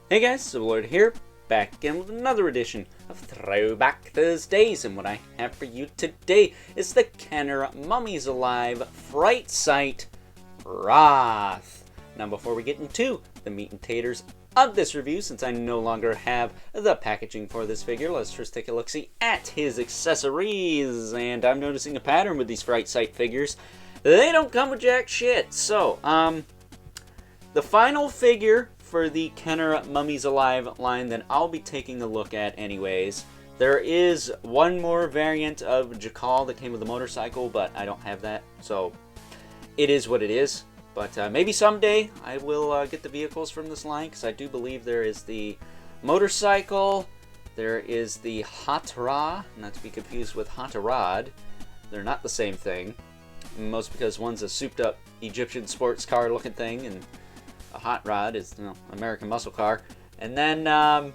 Hey guys, Lord here, back again with another edition of Throwback Thursdays, and what I have for you today is the Kenner Mummies Alive Fright-Sight Rath. Now before we get into the meat and taters of this review, since I no longer have the packaging for this figure, let's first take a look-see at his accessories. And I'm noticing a pattern with these Fright-Sight figures. They don't come with jack shit. So, the final figure for the Kenner Mummies Alive line that I'll be taking a look at anyways. There is one more variant of Jakal that came with a motorcycle, but I don't have that, so it is what it is. But maybe someday I will get the vehicles from this line, because I do believe there is the motorcycle, there is the Hot Rod, not to be confused with Hot Rod. They're not the same thing, most because one's a souped up Egyptian sports car looking thing, and a hot rod is, you know, American muscle car. And then I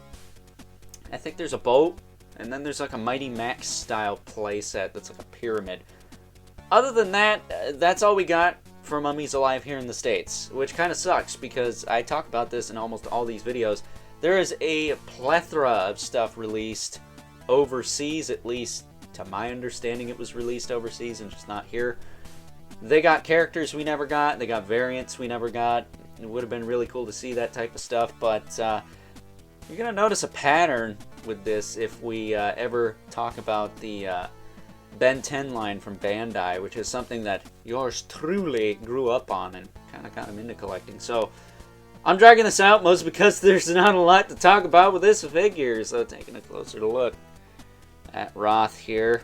think there's a boat, and then there's like a Mighty Max style playset that's like a pyramid. Other than that, that's all we got for Mummies Alive here in the States, which kind of sucks because I talk about this in almost all these videos. There is a plethora of stuff released overseas, at least to my understanding it was released overseas and just not here. They got characters we never got, they got variants we never got. It would have been really cool to see that type of stuff, but you're going to notice a pattern with this if we ever talk about the Ben 10 line from Bandai, which is something that yours truly grew up on and kind of got him into collecting. So I'm dragging this out mostly because there's not a lot to talk about with this figure, so taking a closer look at Rath here.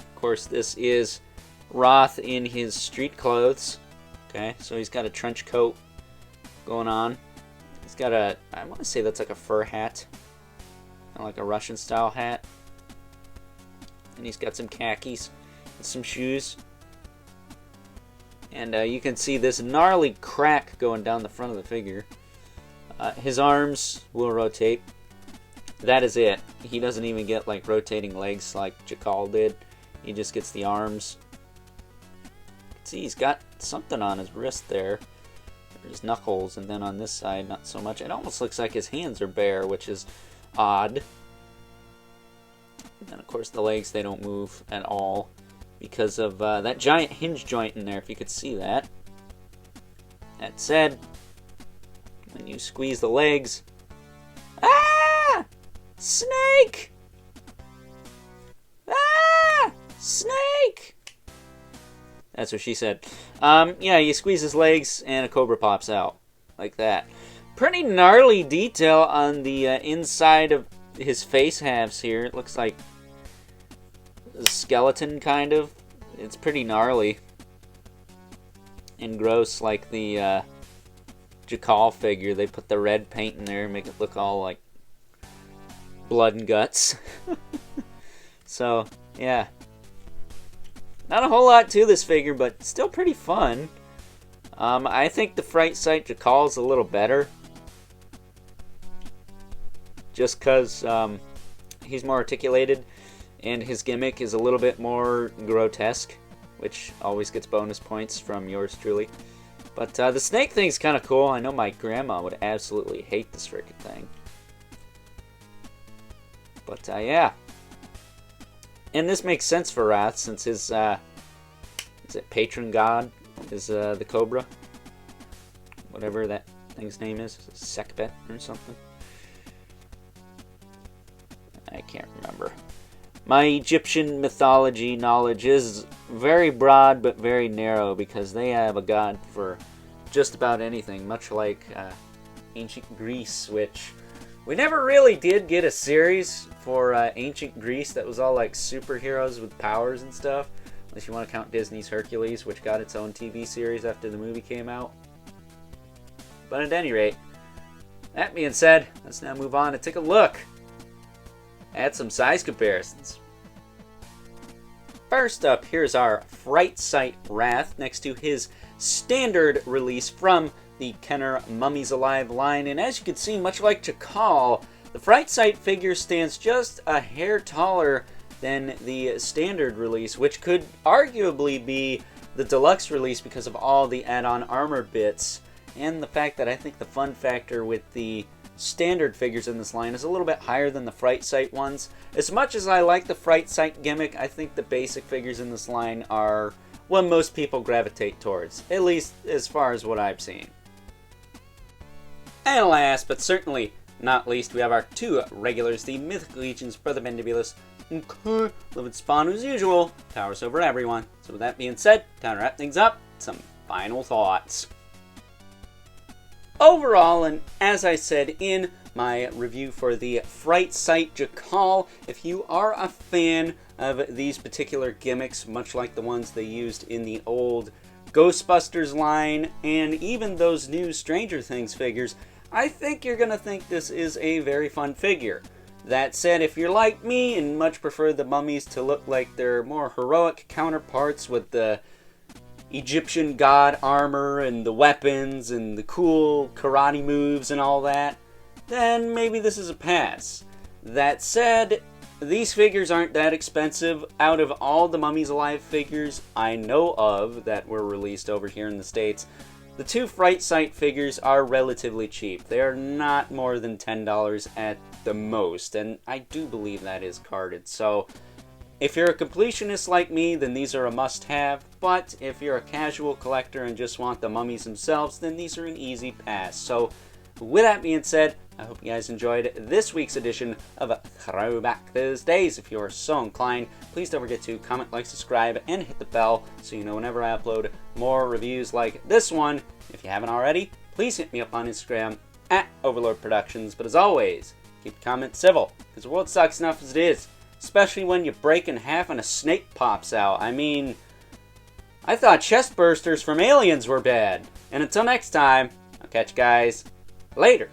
Of course, this is Rath in his street clothes. Okay, so he's got a trench coat going on. He's got a, I want to say that's like a fur hat. Kind of like a Russian style hat. And he's got some khakis and some shoes. And you can see this gnarly crack going down the front of the figure. His arms will rotate. That is it. He doesn't even get like rotating legs like Jakal did. He just gets the arms. See, he's got something on his wrist there, his knuckles, and then on this side not so much. It almost looks like his hands are bare, which is odd. And then of course the legs, they don't move at all because of that giant hinge joint in there, if you could see that. That said, when you squeeze the legs, ah! Snake! Ah! Snake! That's what she said. Yeah, you squeeze his legs and a cobra pops out. Like that. Pretty gnarly detail on the inside of his face halves here. It looks like a skeleton, kind of. It's pretty gnarly. And gross, like the Jakal figure. They put the red paint in there and make it look all like blood and guts. So, yeah. Not a whole lot to this figure, but still pretty fun. I think the Fright-Sight Jakal is a little better. Just because he's more articulated, and his gimmick is a little bit more grotesque, which always gets bonus points from yours truly. But the snake thing's kind of cool. I know my grandma would absolutely hate this freaking thing. But yeah. And this makes sense for Rath, since his, is it patron god is the Cobra? Whatever that thing's name is. Sekbet or something? I can't remember. My Egyptian mythology knowledge is very broad but very narrow, because they have a god for just about anything, much like ancient Greece, which we never really did get a series for ancient Greece that was all like superheroes with powers and stuff. Unless you want to count Disney's Hercules, which got its own TV series after the movie came out. But at any rate, that being said, let's now move on and take a look at some size comparisons. First up, here's our Fright-Sight Rath next to his standard release from the Kenner Mummies Alive line. And as you can see, much like Jakal, the Fright-Sight figure stands just a hair taller than the standard release, which could arguably be the deluxe release because of all the add-on armor bits, and the fact that I think the fun factor with the standard figures in this line is a little bit higher than the Fright-Sight ones. As much as I like the Fright-Sight gimmick, I think the basic figures in this line are what most people gravitate towards, at least as far as what I've seen. And last, but certainly not least, we have our two regulars, the Mythic Legion's Brother Mandibulus, and Livid Spawn, as usual, towers over everyone. So with that being said, time to wrap things up, some final thoughts. Overall, and as I said in my review for the Fright-Sight Jackal, if you are a fan of these particular gimmicks, much like the ones they used in the old Ghostbusters line, and even those new Stranger Things figures, I think you're going to think this is a very fun figure. That said, if you're like me and much prefer the Mummies to look like their more heroic counterparts with the Egyptian god armor and the weapons and the cool karate moves and all that, then maybe this is a pass. That said, these figures aren't that expensive. Out of all the Mummies Alive figures I know of that were released over here in the States, the two Fright-Sight figures are relatively cheap. They are not more than $10 at the most, and I do believe that is carded. So if you're a completionist like me, then these are a must-have, but if you're a casual collector and just want the Mummies themselves, then these are an easy pass. So with that being said, I hope you guys enjoyed this week's edition of Throwback Thursdays. If you're so inclined, please don't forget to comment, like, subscribe, and hit the bell so you know whenever I upload more reviews like this one. If you haven't already, please hit me up on Instagram at Overlord Productions. But as always, keep the comments civil, because the world sucks enough as it is, especially when you break in half and a snake pops out. I mean, I thought chest bursters from Aliens were bad. And until next time, I'll catch you guys later.